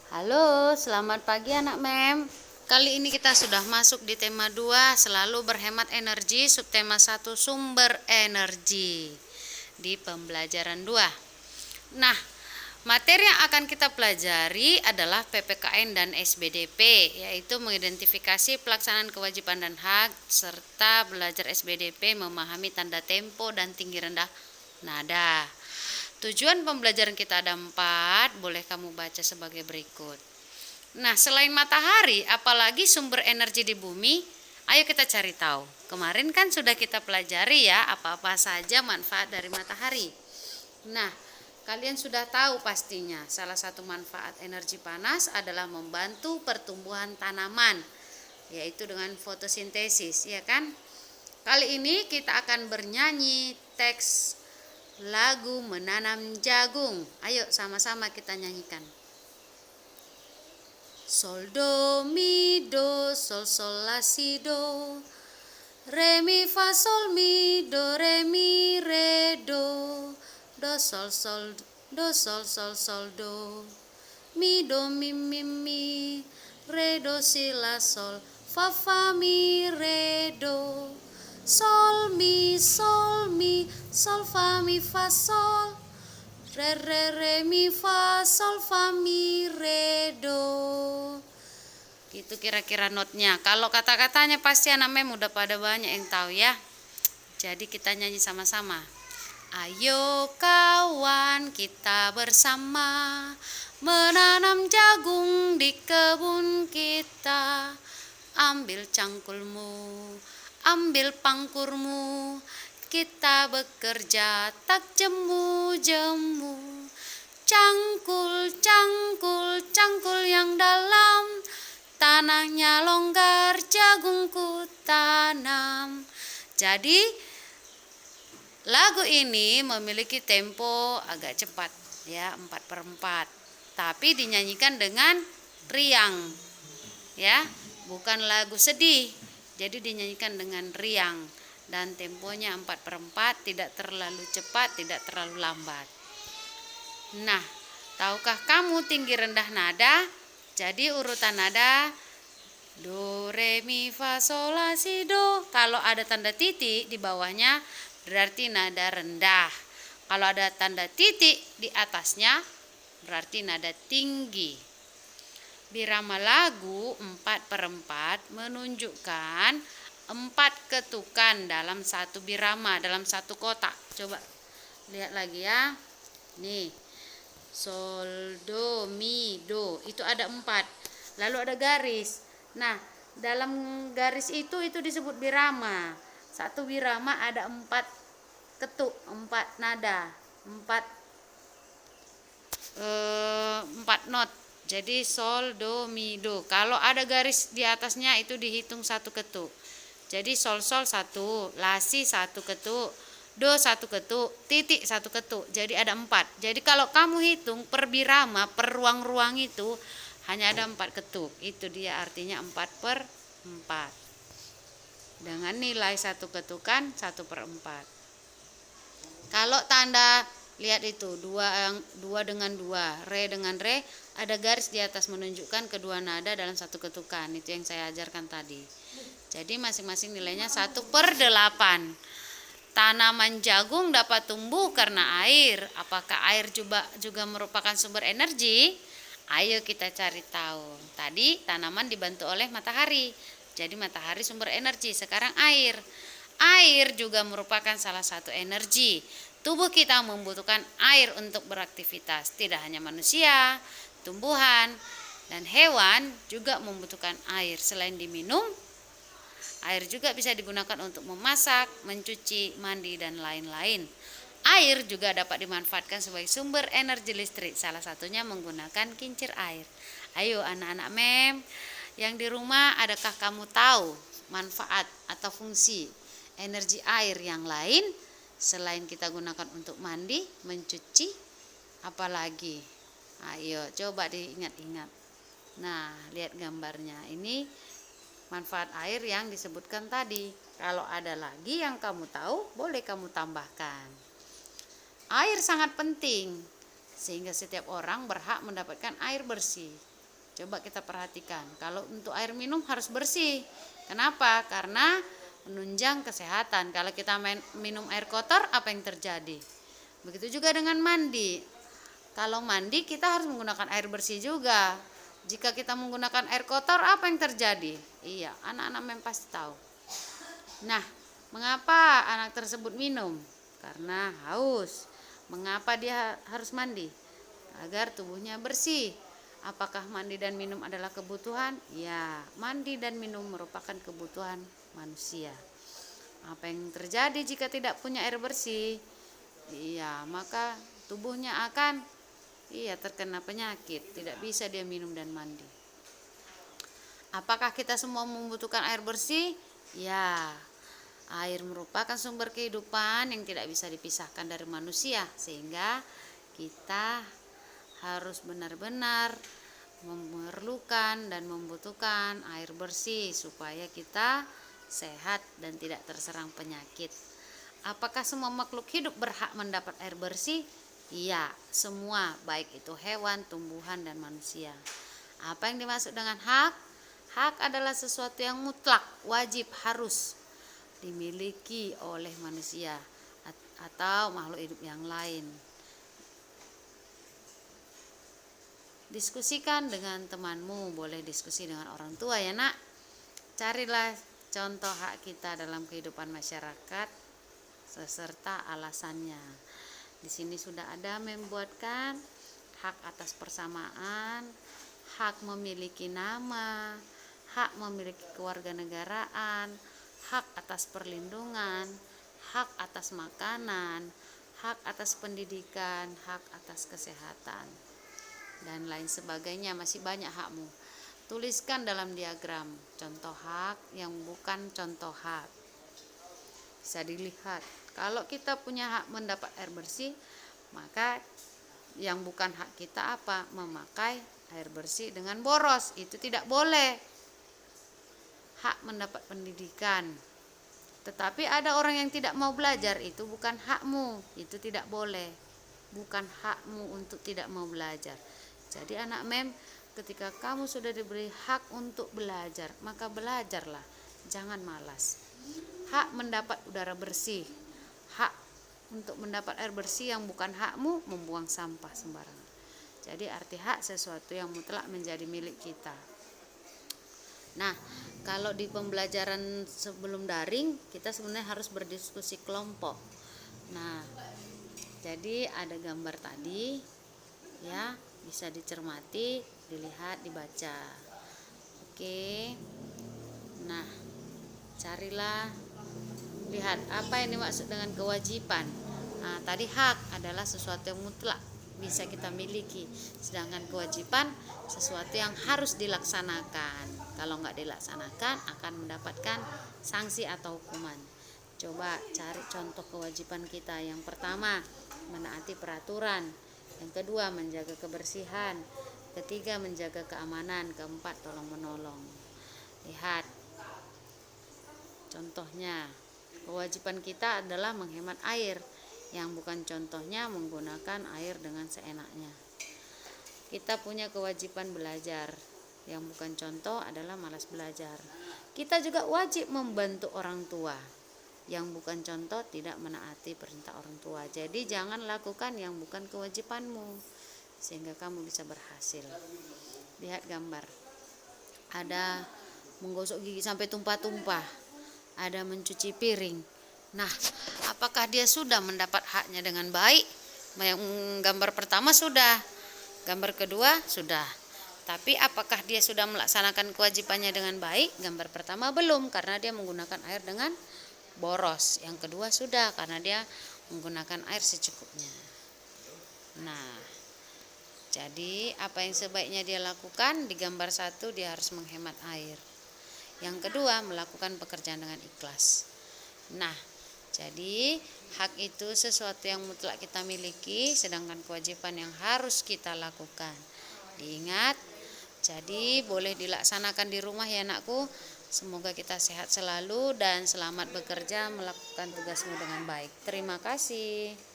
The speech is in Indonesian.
Halo, selamat pagi anak mem. Kali ini kita sudah masuk di tema 2, selalu berhemat energi, subtema 1, sumber energi di pembelajaran 2. Nah, materi yang akan kita pelajari adalah PPKN dan SBDP, yaitu mengidentifikasi pelaksanaan kewajiban dan hak, serta belajar SBDP memahami tanda tempo dan tinggi rendah nada. Tujuan pembelajaran kita ada 4, boleh kamu baca sebagai berikut. Nah, selain matahari, apalagi sumber energi di bumi? Ayo kita cari tahu. Kemarin kan sudah kita pelajari ya, apa-apa saja manfaat dari matahari. Nah, kalian sudah tahu pastinya, salah satu manfaat energi panas adalah membantu pertumbuhan tanaman, yaitu dengan fotosintesis, ya kan? Kali ini kita akan bernyanyi teks lagu menanam jagung. Ayo sama-sama kita nyanyikan. Sol do mi do sol sol la si do, re mi fa sol mi do re mi re do, do sol sol do sol sol sol do, mi do mi mi mi, re do si la sol, fa fa mi re do, sol mi sol fa mi fa sol, re re re mi fa sol fa mi re do. Gitu kira-kira notnya. Kalau kata-katanya pasti anak mem udah pada banyak yang tahu ya. Jadi kita nyanyi sama-sama. Ayo kawan, kita bersama menanam jagung di kebun kita. Ambil cangkulmu, ambil pangkurmu, kita bekerja tak jemu-jemu. Cangkul, cangkul, cangkul yang dalam, tanahnya longgar, jagungku tanam. Jadi lagu ini memiliki tempo agak cepat ya, 4/4. Tapi dinyanyikan dengan riang ya, bukan lagu sedih. Jadi dinyanyikan dengan riang dan temponya 4/4, tidak terlalu cepat, tidak terlalu lambat. Nah, tahukah kamu tinggi rendah nada? Jadi urutan nada do, re, mi, fa, sol, la, si, do. Kalau ada tanda titik di bawahnya berarti nada rendah. Kalau ada tanda titik di atasnya berarti nada tinggi. Birama lagu 4/4 menunjukkan 4 ketukan dalam satu birama, dalam satu kotak. Coba lihat lagi ya. Nih, sol, do, mi, do. Itu ada 4. Lalu ada garis. Nah, dalam garis itu disebut birama. Satu birama ada 4 ketuk, 4 nada, 4 not. Jadi sol, do, mi, do. Kalau ada garis di atasnya itu dihitung 1 ketuk. Jadi sol sol 1, la si 1 ketuk, do 1 ketuk, titik 1 ketuk. Jadi ada 4. Jadi kalau kamu hitung per birama, per ruang-ruang itu hanya ada 4 ketuk. Itu dia artinya 4/4. Dengan nilai 1 ketukan 1/4. Kalau tanda lihat itu 2 dengan 2, re dengan re, ada garis di atas menunjukkan kedua nada dalam 1 ketukan. Itu yang saya ajarkan tadi. Jadi masing-masing nilainya 1/8. Tanaman jagung dapat tumbuh karena air. Apakah air juga merupakan sumber energi? Ayo kita cari tahu. Tadi tanaman dibantu oleh matahari. Jadi matahari sumber energi. Sekarang air. Air juga merupakan salah satu energi. Tubuh kita membutuhkan air untuk beraktivitas. Tidak hanya manusia, tumbuhan, dan hewan juga membutuhkan air. Selain diminum, air juga bisa digunakan untuk memasak, mencuci, mandi, dan lain-lain. Air juga dapat dimanfaatkan sebagai sumber energi listrik. Salah satunya menggunakan kincir air. Ayo anak-anak mem, yang di rumah, adakah kamu tahu manfaat atau fungsi energi air yang lain selain kita gunakan untuk mandi, mencuci, apalagi? Ayo coba diingat-ingat. Nah, lihat gambarnya. Ini manfaat air yang disebutkan tadi. Kalau ada lagi yang kamu tahu, boleh kamu tambahkan. Air sangat penting, sehingga setiap orang berhak mendapatkan air bersih. Coba kita perhatikan. Kalau untuk air minum harus bersih. Kenapa? Karena menunjang kesehatan. Kalau kita minum air kotor, apa yang terjadi? Begitu juga dengan mandi. Kalau mandi kita harus menggunakan air bersih juga. Jika kita menggunakan air kotor, apa yang terjadi? Iya, anak-anak memang pasti tahu. Nah, mengapa anak tersebut minum? Karena haus. Mengapa dia harus mandi? Agar tubuhnya bersih. Apakah mandi dan minum adalah kebutuhan? Ya, mandi dan minum merupakan kebutuhan manusia. Apa yang terjadi jika tidak punya air bersih? Iya, maka tubuhnya akan terkena penyakit. Tidak bisa dia minum dan mandi. Apakah kita semua membutuhkan air bersih? Ya, air merupakan sumber kehidupan yang tidak bisa dipisahkan dari manusia, sehingga kita harus benar-benar memerlukan dan membutuhkan air bersih supaya kita sehat dan tidak terserang penyakit. Apakah semua makhluk hidup berhak mendapat air bersih? Iya, semua, baik itu hewan, tumbuhan, dan manusia. Apa yang dimaksud dengan hak? Hak adalah sesuatu yang mutlak, wajib, harus dimiliki oleh manusia atau makhluk hidup yang lain. Diskusikan dengan temanmu, boleh diskusi dengan orang tua ya nak. Carilah contoh hak kita dalam kehidupan masyarakat serta alasannya. Di sini sudah ada membuatkan hak atas persamaan, hak memiliki nama, hak memiliki kewarganegaraan, hak atas perlindungan, hak atas makanan, hak atas pendidikan, hak atas kesehatan, dan lain sebagainya. Masih banyak hakmu. Tuliskan dalam diagram contoh hak yang bukan contoh hak. Bisa dilihat. Kalau kita punya hak mendapat air bersih, maka yang bukan hak kita apa? Memakai air bersih dengan boros. Itu tidak boleh. Hak mendapat pendidikan. Tetapi ada orang yang tidak mau belajar, itu bukan hakmu. Itu tidak boleh. Bukan hakmu untuk tidak mau belajar. Jadi anak mem, ketika kamu sudah diberi hak untuk belajar, maka belajarlah, jangan malas. Hak mendapat udara bersih, hak untuk mendapat air bersih yang bukan hakmu, membuang sampah sembarangan. Jadi arti hak sesuatu yang mutlak menjadi milik kita. Nah, kalau di pembelajaran sebelum daring, kita sebenarnya harus berdiskusi kelompok. Nah, jadi ada gambar tadi, ya, bisa dicermati, dilihat, dibaca. Oke. Nah, carilah, lihat apa yang dimaksud dengan kewajiban. Nah, tadi hak adalah sesuatu yang mutlak bisa kita miliki, sedangkan kewajiban sesuatu yang harus dilaksanakan. Kalau nggak dilaksanakan akan mendapatkan sanksi atau hukuman. Coba cari contoh kewajiban kita. Yang pertama, menaati peraturan. Yang kedua, menjaga kebersihan. Ketiga, menjaga keamanan. Keempat, tolong menolong. Lihat contohnya. Kewajiban kita adalah menghemat air. Yang bukan contohnya menggunakan air dengan seenaknya. Kita punya kewajiban belajar. Yang bukan contoh adalah malas belajar. Kita juga wajib membantu orang tua. Yang bukan contoh tidak menaati perintah orang tua. Jadi jangan lakukan yang bukan kewajibanmu, sehingga kamu bisa berhasil. Lihat gambar. Ada menggosok gigi sampai tumpah-tumpah. Ada mencuci piring. Nah, apakah dia sudah mendapat haknya dengan baik? Yang gambar pertama sudah, gambar kedua sudah. Tapi apakah dia sudah melaksanakan kewajibannya dengan baik? Gambar pertama belum, karena dia menggunakan air dengan boros. Yang kedua sudah, karena dia menggunakan air secukupnya. Nah, jadi apa yang sebaiknya dia lakukan? Di gambar satu dia harus menghemat air. Yang kedua, melakukan pekerjaan dengan ikhlas. Nah, jadi hak itu sesuatu yang mutlak kita miliki, sedangkan kewajiban yang harus kita lakukan. Diingat, jadi boleh dilaksanakan di rumah ya anakku. Semoga kita sehat selalu dan selamat bekerja melakukan tugasmu dengan baik. Terima kasih.